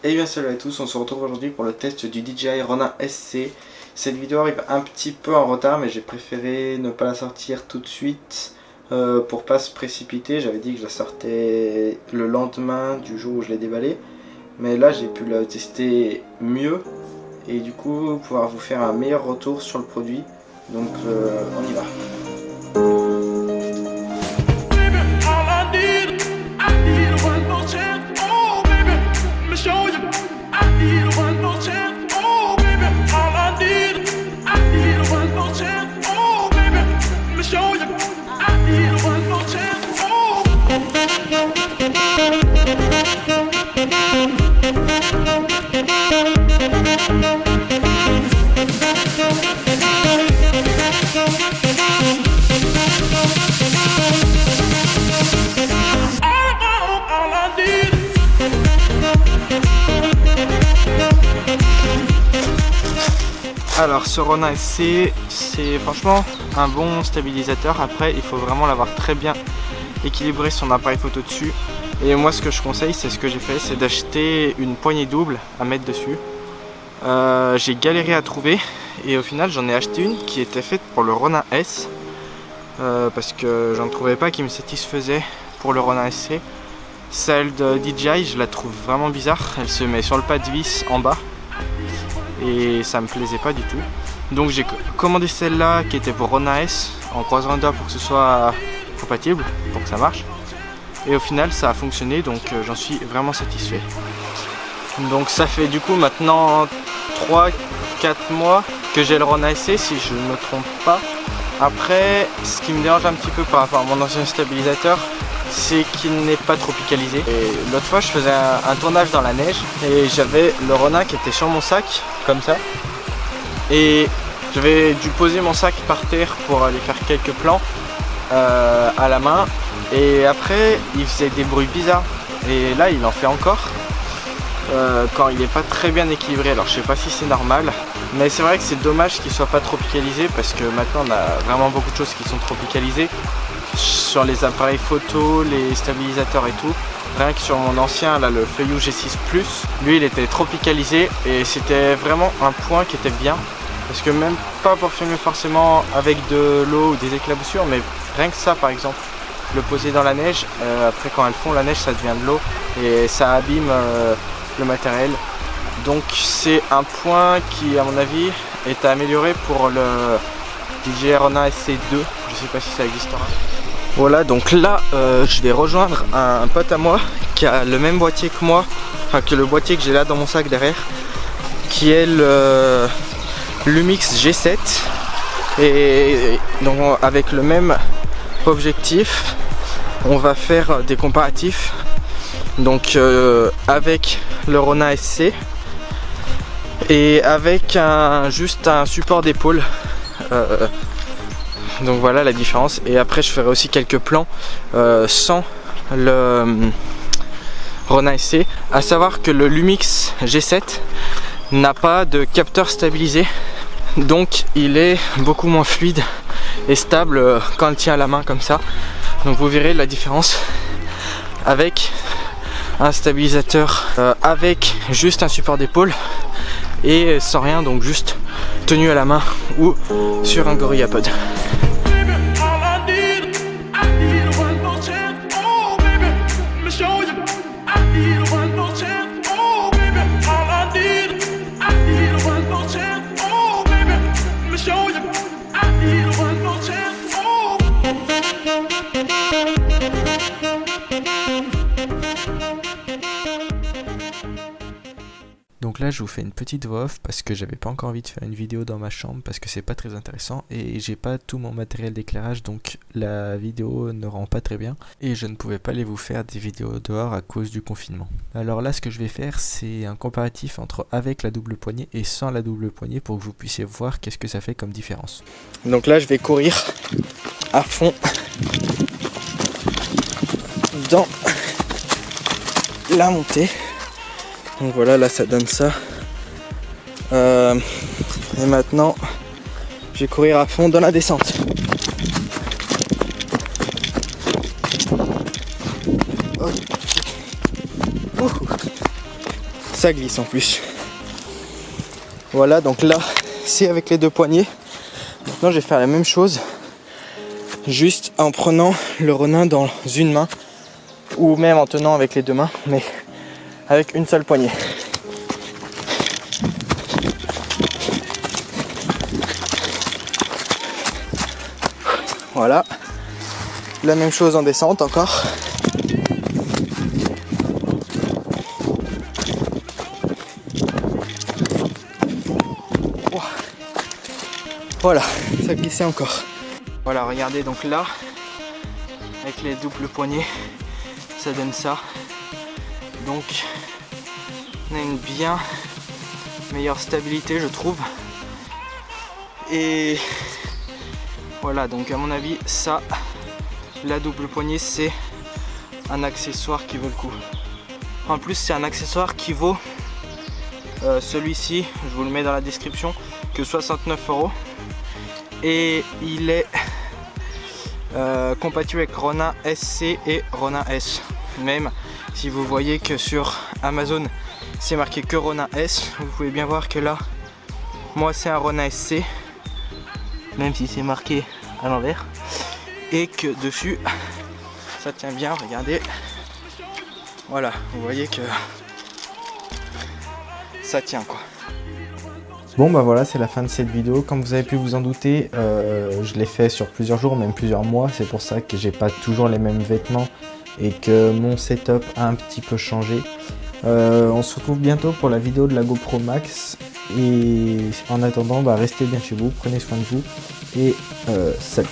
Et bien salut à tous, on se retrouve aujourd'hui pour le test du DJI Ronin SC. Cette vidéo arrive un petit peu en retard mais j'ai préféré ne pas la sortir tout de suite pour pas se précipiter. J'avais dit que je la sortais le lendemain du jour où je l'ai déballé. Mais là j'ai pu la tester mieux et du coup pouvoir vous faire un meilleur retour sur le produit. Donc on y va. Alors ce Ronin SC, c'est franchement un bon stabilisateur. Après il faut vraiment l'avoir très bien équilibré son appareil photo dessus. Et moi ce que je conseille, c'est ce que j'ai fait, c'est d'acheter une poignée double à mettre dessus. J'ai galéré à trouver et au final j'en ai acheté une qui était faite pour le Ronin S. Parce que j'en trouvais pas qui me satisfaisait pour le Ronin SC. Celle de DJI je la trouve vraiment bizarre, elle se met sur le pas de vis en bas. Et ça me plaisait pas du tout. Donc j'ai commandé celle-là qui était pour Ronin S en croisant les doigts pour que ce soit compatible, pour que ça marche. Et au final ça a fonctionné, donc j'en suis vraiment satisfait. Donc ça fait du coup maintenant 3-4 mois que j'ai le Ronin SC si je ne me trompe pas. Après ce qui me dérange un petit peu par rapport à mon ancien stabilisateur, c'est qu'il n'est pas tropicalisé. Et l'autre fois je faisais un tournage dans la neige et j'avais le Ronin qui était sur mon sac comme ça, et j'avais dû poser mon sac par terre pour aller faire quelques plans à la main, et après il faisait des bruits bizarres et là il en fait encore quand il n'est pas très bien équilibré. Alors je sais pas si c'est normal, mais c'est vrai que c'est dommage qu'il soit pas tropicalisé parce que maintenant on a vraiment beaucoup de choses qui sont tropicalisées sur les appareils photo, les stabilisateurs et tout. Rien que sur mon ancien, là, le Feiyu G6 Plus, lui il était tropicalisé et c'était vraiment un point qui était bien. Parce que même pas pour filmer forcément avec de l'eau ou des éclaboussures, mais rien que ça par exemple, le poser dans la neige, après quand elles font la neige ça devient de l'eau et ça abîme le matériel. Donc c'est un point qui à mon avis est à améliorer pour le DJI Ronin SC2, je sais pas si ça existera. Voilà, donc là je vais rejoindre un pote à moi qui a le même boîtier que moi, enfin que le boîtier que j'ai là dans mon sac derrière, qui est le Lumix G7, et donc avec le même objectif on va faire des comparatifs, donc avec le Ronin SC et avec juste un support d'épaule. Donc voilà la différence, et après je ferai aussi quelques plans sans le Ronin SC. A savoir que le Lumix G7 n'a pas de capteur stabilisé, donc il est beaucoup moins fluide et stable quand il tient à la main comme ça. Donc vous verrez la différence avec un stabilisateur avec juste un support d'épaule et sans rien, donc juste tenu à la main ou sur un GorillaPod. Donc là je vous fais une petite voix off parce que j'avais pas encore envie de faire une vidéo dans ma chambre parce que c'est pas très intéressant et j'ai pas tout mon matériel d'éclairage, donc la vidéo ne rend pas très bien et je ne pouvais pas aller vous faire des vidéos dehors à cause du confinement. Alors là ce que je vais faire, c'est un comparatif entre avec la double poignée et sans la double poignée pour que vous puissiez voir qu'est-ce que ça fait comme différence. Donc là je vais courir à fond dans la montée. Donc voilà, là ça donne ça. Et maintenant, je vais courir à fond dans la descente. ça glisse en plus. Voilà, donc là c'est avec les deux poignets. Maintenant je vais faire la même chose, juste en prenant le Ronin dans une main, ou même en tenant avec les deux mains, mais avec une seule poignée. Voilà, la même chose en descente encore. Voilà, ça glissait encore. Voilà, regardez, donc là, avec les doubles poignets, ça donne ça. Donc, on a une bien meilleure stabilité, je trouve. Et voilà, donc à mon avis, ça, la double poignée, c'est un accessoire qui vaut le coup. En plus, c'est un accessoire qui vaut celui-ci, je vous le mets dans la description, que 69 €. Et il est compatible avec Ronin SC et Ronin S. Même si vous voyez que sur Amazon c'est marqué que Ronin S, vous pouvez bien voir que là, moi c'est un Ronin SC, même si c'est marqué à l'envers, et que dessus ça tient bien, regardez. Voilà, vous voyez que ça tient quoi. Bon bah voilà, c'est la fin de cette vidéo. Comme vous avez pu vous en douter, je l'ai fait sur plusieurs jours, même plusieurs mois. C'est pour ça que j'ai pas toujours les mêmes vêtements et que mon setup a un petit peu changé. On se retrouve bientôt pour la vidéo de la GoPro Max. Et en attendant, bah, restez bien chez vous, prenez soin de vous et salut.